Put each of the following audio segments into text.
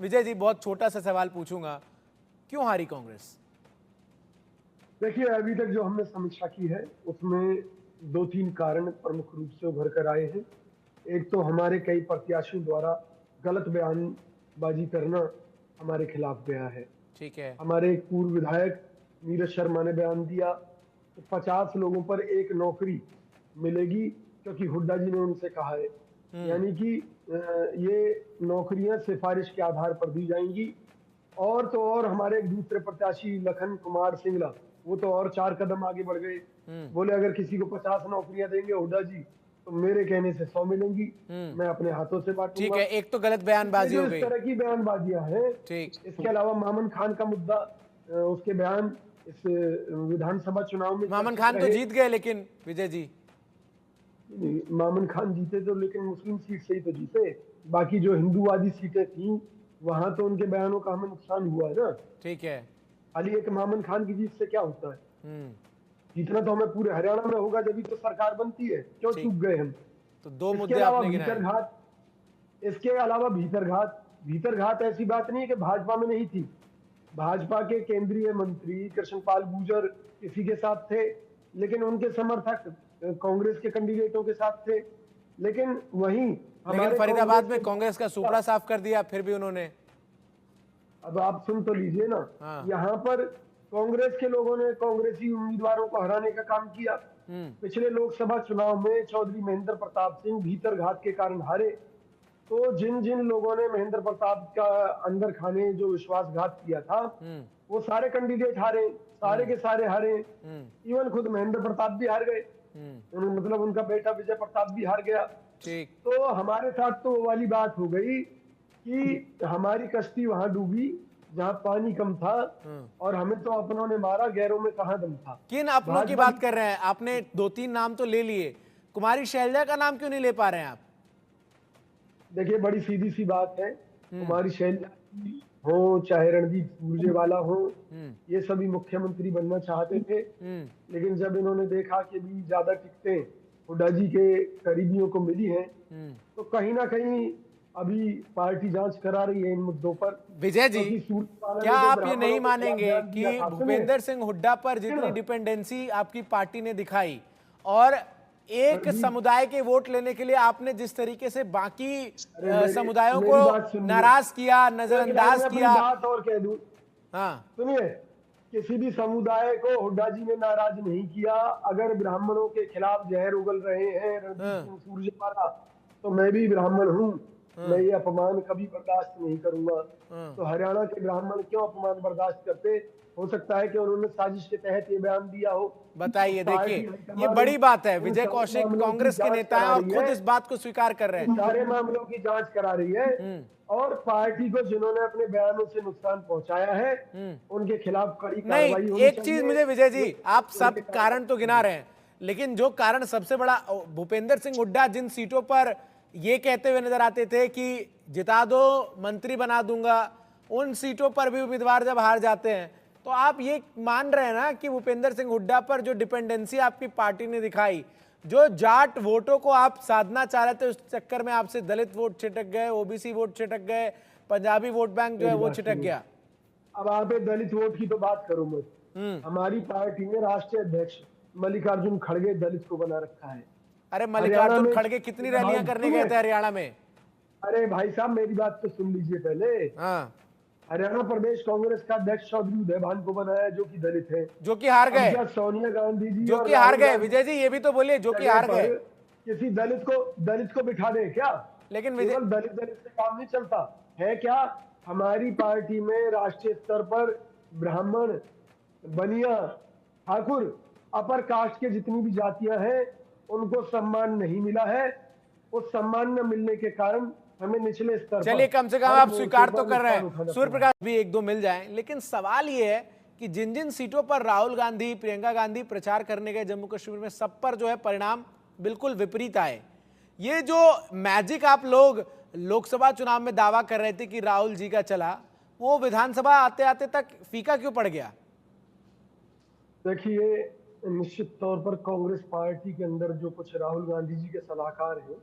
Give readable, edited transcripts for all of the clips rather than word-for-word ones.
विजय जी, बहुत छोटा सा सवाल पूछूंगा, क्यों हारी कांग्रेस? देखिए, अभी तक जो हमने समीक्षा की है उसमें 2-3 कारण प्रमुख रूप से उभर कर आए हैं। एक तो हमारे कई प्रत्याशियों द्वारा गलत बयानबाजी करना हमारे खिलाफ गया है। ठीक है। हमारे एक पूर्व विधायक नीरज शर्मा ने बयान दिया कि 50 लोगों पर एक नौकरी मिलेगी, क्योंकि हुड्डा जी ने उनसे कहा है। यानी कि ये नौकरियां सिफारिश के आधार पर दी जाएंगी। और तो और हमारे एक दूसरे प्रत्याशी लखन कुमार सिंगला, वो तो और 4 कदम आगे बढ़ गए। बोले अगर किसी को 50 नौकरियां देंगे हुड्डा जी, तो मेरे कहने से 100 मिलेंगी, मैं अपने हाथों से ठीक बांटूंगा। है, एक तो गलत ये बयानबाजी जो हो इस गई। तरह की बयानबाजियां हैं, ठीक। इसके अलावा मामन खान का मुद्दा, उसके बयान इस विधानसभा चुनाव में मामन चर्चित खान तो रहे। जीत गए, लेकिन विजय जी मामन खान जीते तो, लेकिन मुस्लिम सीट से ही तो जीते। बाकी जो हिंदूवादी सीटें थी, वहां तो उनके बयानों का हमें नुकसान हुआ है ना। ठीक है। खाली एक मामन खान की जीत से क्या होता है? हम्म। जीतना तो हमें पूरे हरियाणा में होगा, जब भी तो सरकार बनती है। क्यों ठीक। चूक गए हम? तो दो इसके मुद्दे अलावा आपने गिनाए। भीतरघात, इसके अलावा भीतरघात, भीतरघात ऐसी बात नहीं है कि भाजपा में नहीं थी। भाजपा के केंद्रीय मंत्री कृष्णपाल गुर्जर किसी के साथ थे, लेकिन उनके समर्थक कांग्रेस के कैंडिडेटों के साथ थे। लेकिन वहीं लेकिन हमारे फरीदाबाद कांग्रेस में के, कांग्रेस का सुपड़ा साफ कर दिया, फिर भी उन्होंने। अब आप सुन तो लीजिए ना। हाँ। यहाँ पर कांग्रेस के लोगों ने कांग्रेसी उम्मीदवारों को हराने का काम किया। पिछले लोकसभा चुनाव में चौधरी महेंद्र प्रताप सिंह भीतरघात के कारण हारे। तो जिन जिन लोगों ने महेंद्र प्रताप का अंदर खाने जो विश्वासघात किया था, वो सारे कैंडिडेट हारे, सारे के सारे हारे। इवन खुद महेंद्र प्रताप भी हार गए, मतलब उनका बेटा विजय प्रताप भी हार गया। ठीक। तो हमारे साथ तो वो वाली बात हो गई कि हमारी कश्ती वहां डूबी जहां पानी कम था, और हमें तो अपनों ने मारा, गैरों में कहां दम था। किन अपनों की भाजपा बात कर रहे हैं? आपने 2-3 नाम तो ले लिए, कुमारी शैलजा का नाम क्यों नहीं ले पा रहे हैं आप? देखिए, बड़ी सीधी सी बात है। कुमारी शैलजा हो चाहे रणदीप सुरजेवाला हो, ये सभी मुख्यमंत्री बनना चाहते थे। लेकिन जब इन्होंने देखा कि भी ज्यादा टिकटें हुड्डा जी के करीबियों को मिली हैं, तो कहीं ना कहीं अभी पार्टी जांच करा रही है इन मुद्दों पर। विजय जी, क्योंकि सुरजेवाला क्या ने जो आप ये ब्राह्मणों नहीं के खिलाफ मानेंगे बयान दिया कि था, भूपेंद्र सिंह हुड्डा पर जितनी डिपेंडेंसी आपकी पार्टी ने दिखाई, और एक समुदाय के वोट लेने के लिए आपने जिस तरीके से बाकी समुदायों को मेरी बात सुनिए, नाराज किया, एक नजरअंदाज लाइन में अपनी किया। बात और कह दूं। हाँ। सुनिए, किसी भी समुदाय को हुड्डा जी ने नाराज नहीं किया। अगर ब्राह्मणों के खिलाफ जहर उगल रहे हैं रणदीप सिंह सुरजेवाला, तो मैं भी ब्राह्मण हूं, मैं ये अपमान कभी बर्दाश्त नहीं करूंगा। तो हरियाणा के ब्राह्मण क्यों अपमान बर्दाश्त करते? हो सकता है कि उन्होंने साजिश के तहत ये बयान दिया हो। बताइए, देखिए, पार्टी ये हाईकमान बड़ी बात है। इन विजय सारे कौशिक मामलों की कांग्रेस के जांच नेता हैं करा और रही खुद है, इस बात को स्वीकार कर रहे इन हैं। सारे मामलों की जांच करा रही है। और पार्टी को जिन्होंने अपने बयानों से नुकसान पहुंचाया है, उनके खिलाफ कड़ी नहीं, कार्रवाई होनी एक चीज चाहिए। मुझे विजय जी, ये आप सब बड़े कारण तो गिना रहे हैं, लेकिन जो कारण सबसे बड़ा, भूपेंद्र सिंह हुड्डा जिन सीटों पर ये कहते हुए नजर आते थे कि जिता दो, मंत्री बना दूंगा, उन सीटों पर भी उम्मीदवार जब हार जाते हैं, तो आप ये मान रहे हैं ना कि भूपेंद्र सिंह हुड्डा पर जो डिपेंडेंसी आपकी पार्टी ने दिखाई, जो जाट वोटों को आप साधना चाह रहे थे, उस चक्कर में आपसे दलित वोट छिटक गए, ओबीसी वोट छिटक गए, पंजाबी वोट बैंक जो है वो छिटक गया। अब आप दलित वोट की तो बात करो मत। हमारी पार्टी ने राष्ट्रीय अध्यक्ष मल्लिकार्जुन खड़गे दलित को बना रखा है। अरे, हरियाणा मल्लिकार्जुन में खड़गे कितनी रैलियां करने गए थे हरियाणा में? अरे भाई साहब, मेरी बात तो सुन लीजिए पहले। हाँ। हरियाणा प्रदेश कांग्रेस का अध्यक्ष चौधरी उदयभान को बनाया, जो कि दलित है। जो कि हार अब गए। क्या सोनिया गांधी जी जो और कि हार राहुल गए, गांधी विजय जी ये भी तो बोलिए, जो कि जगह हार पर गए। किसी दलित को बिठा दे क्या? लेकिन विजय, केवल दलित दलित से काम नहीं चलता है क्या? हमारी पार्टी में राष्ट्रीय स्तर पर ब्राह्मण, बनिया, ठाकुर, अपर कास्ट के जितनी भी जातियां हैं, उनको सम्मान नहीं मिला है। उस सम्मान न मिलने के कारण हमें निचले स्तर पर, चलिए, कम से कम हर आप मोर्चे स्वीकार तो पर कर रहे नुकसान हैं, उठाना सूर्य पड़ा। प्रकाश भी एक दो मिल जाएं, लेकिन सवाल ये है कि जिन जिन सीटों पर राहुल गांधी, प्रियंका गांधी प्रचार करने गए जम्मू कश्मीर में, सब पर जो है परिणाम बिल्कुल विपरीत आए। ये जो मैजिक आप लोग लोकसभा चुनाव में दावा कर रहे थे कि राहुल जी का चला, वो विधानसभा आते आते तक फीका क्यों पड़ गया? देखिए, निश्चित तौर पर कांग्रेस पार्टी के अंदर जो कुछ राहुल गांधी जी के सलाहकार हैं,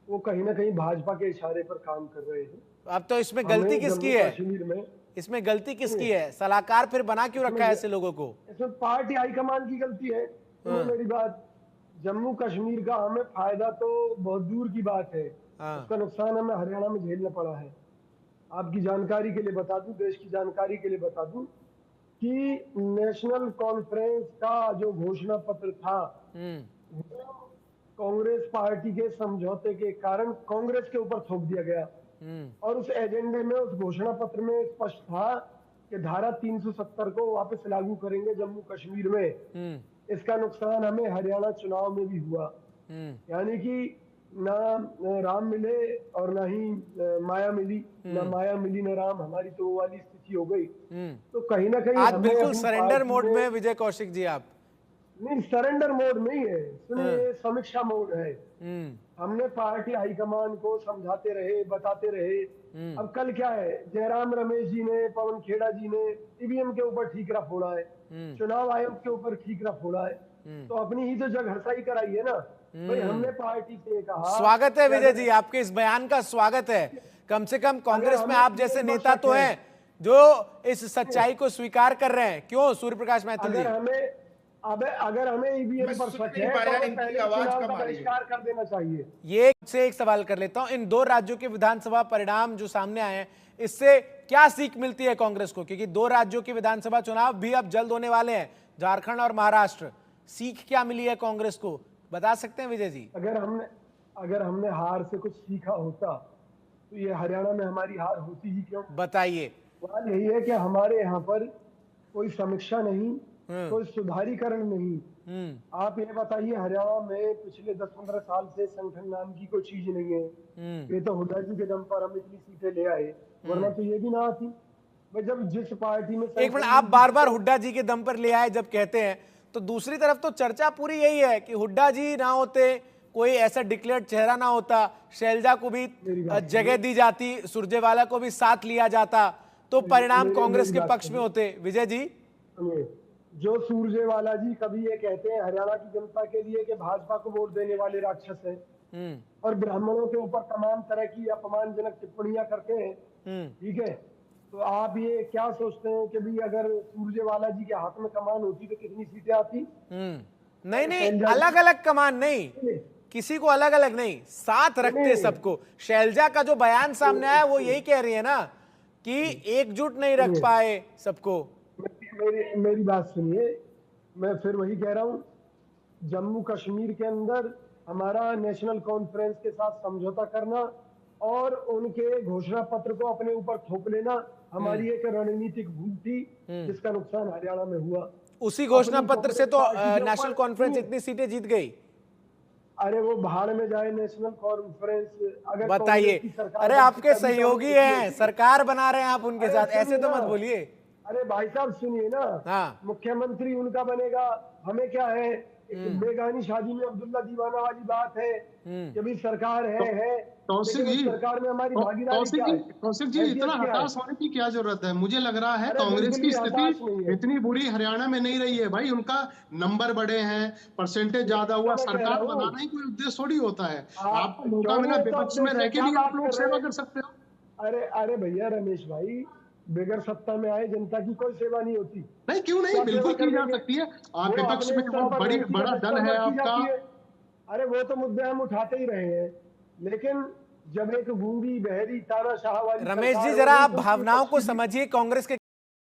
वो कहीं ना कहीं भाजपा के इशारे पर काम कर रहे हैं। अब तो इसमें हमें गलती किसकी जम्मू है? कश्मीर में इसमें गलती किसकी है? सलाहकार फिर बना क्यों रखा है ऐसे लोगों को? इसमें पार्टी हाईकमान की गलती है। सुनो मेरी बात, जम्मू कश्मीर का हमें फायदा तो बहुत दूर की बात है, हाँ। उसका नुकसान हमें हरियाणा में झेलना पड़ा है। आपकी जानकारी के लिए बता दूं, देश की जानकारी के लिए बता दूं कि नेशनल कॉन्फ्रेंस का जो घोषणा पत्र था वो कांग्रेस पार्टी के समझौते के कारण कांग्रेस के ऊपर थोप दिया गया और उस एजेंडे में, उस घोषणा पत्र में स्पष्ट था कि धारा 370 को वापस लागू करेंगे जम्मू कश्मीर में। इसका नुकसान हमें हरियाणा चुनाव में भी हुआ, यानी कि ना राम मिले और ना ही माया मिली, ना माया मिली ना राम, हमारी तो वो वाली स्थिति हो गई। तो कहीं ना कहीं आज हमें बिल्कुल अपनी सरेंडर पार्टी मोड में- में विजय कौशिक जी आप। नहीं, सरेंडर मोड नहीं है, सुनिए, ये समीक्षा मोड है। हमने पार्टी हाईकमान को समझाते रहे, बताते रहे। अब कल क्या है, जयराम रमेश जी ने, पवन खेड़ा जी ने ईवीएम के ऊपर ठीकरा फोड़ा है, चुनाव आयोग के ऊपर ठीकरा फोड़ा है, तो अपनी ही तो जग हसाई कराई है ना भाई। हमने पार्टी से कहा, स्वागत है विजय जी, आपके इस बयान का स्वागत है। कम से कम कांग्रेस में आप जैसे नेता तो हैं जो इस सच्चाई को स्वीकार कर रहे हैं। क्यों सूर्य प्रकाश मैथिल जी? अगर हमें ईवीएम पर शक है तो हमें पहले चुनाव का बहिष्कार कर देना चाहिए। ये से एक सवाल कर लेता हूं, इन दो राज्यों के विधानसभा परिणाम जो सामने आए हैं, इससे क्या सीख मिलती है कांग्रेस को? क्योंकि दो राज्यों के विधानसभा चुनाव भी अब जल्द होने वाले हैं, झारखंड और महाराष्ट्र। सीख क्या मिली है कांग्रेस को, बता सकते हैं विजय जी? अगर हमने हार से कुछ सीखा होता तो ये हरियाणा में हमारी हार होती ही क्यों? बताइए। सवाल यही है कि हमारे यहाँ पर कोई समीक्षा नहीं, कोई सुधारीकरण नहीं। आप ये बताइए, हरियाणा में पिछले 10-15 साल से संगठन नाम की कोई चीज नहीं है। ये तो हुड्डा जी के दम पर हम इतनी सीटें ले आए, वरना तो ये भी ना आती। भाई जब जिस पार्टी में एक मिनट, आप बार बार हुड्डा जी के दम पर ले आए जब कहते हैं, तो दूसरी तरफ तो चर्चा पूरी यही है कि हुड्डा जी ना होते, कोई ऐसा डिक्लेयर्ड चेहरा ना होता, शैलजा को भी जगह दी जाती, सुरजेवाला को भी साथ लिया जाता, तो परिणाम कांग्रेस के पक्ष में होते। विजय जी, जो सुरजेवाला जी कभी ये कहते हैं हरियाणा की जनता के लिए कि भाजपा को वोट देने वाले राक्षस हैं और ब्राह्मणों के ऊपर तमाम तरह की अपमानजनक टिप्पणियां करते हैं, ठीक है, तो आप ये क्या सोचते हैं कि भी अगर सुरजेवाला जी के हाथ में कमान होती तो कितनी सीटें आती? नहीं नहीं, अलग अलग कमान नहीं, किसी को अलग अलग नहीं, साथ रखते सबको। शैलजा का जो बयान सामने आया वो यही कह रही है ना कि एकजुट नहीं रख पाए सबको। मेरी बात सुनिए, मैं फिर वही कह रहा हूँ, जम्मू कश्मीर के अंदर हमारा नेशनल कॉन्फ्रेंस के साथ समझौता करना और उनके घोषणा पत्र को अपने ऊपर थोप लेना हमारी एक रणनीतिक भूल थी, जिसका नुकसान हरियाणा में हुआ। उसी घोषणा पत्र से तो नेशनल कॉन्फ्रेंस इतनी सीटें जीत गई। अरे वो भाड़ में जाए नेशनल कॉन्फ्रेंस। अगर बताइए, अरे आपके सहयोगी हैं, सरकार बना रहे हैं आप उनके साथ, ऐसे तो मत बोलिए। अरे भाई साहब सुनिए ना, हाँ, मुख्यमंत्री उनका बनेगा, हमें क्या है? बेगानी शादी में अब्दुल्ला दीवाना वाली बात है कि भी सरकार है कौशिक जी, सरकार में हमारी भागीदारी क्या है? कौशिक जी, इतना हताश होने की क्या जरूरत है? मुझे लग रहा है कांग्रेस की स्थिति इतनी बुरी हरियाणा में नहीं रही है भाई। उनका नंबर बढ़े हैं, परसेंटेज ज्यादा हुआ, सरकार बनाना ही कोई उद्देश्य थोड़ी होता है। आपको मौका मिला विपक्ष में रह के भी आप लोग सेवा कर सकते हो। अरे भैया रमेश भाई, बगैर सत्ता में आए जनता की कोई सेवा नहीं होती। नहीं, क्यों नहीं, बिल्कुल की जा सकती है। आप विपक्ष में बड़ा दल है आपका। अरे वो तो मुद्दे हम उठाते ही रहे हैं, लेकिन जब एक गूंगी बहरी तानाशाह वाली रमेश जी जरा आप भावनाओं को समझिए कांग्रेस के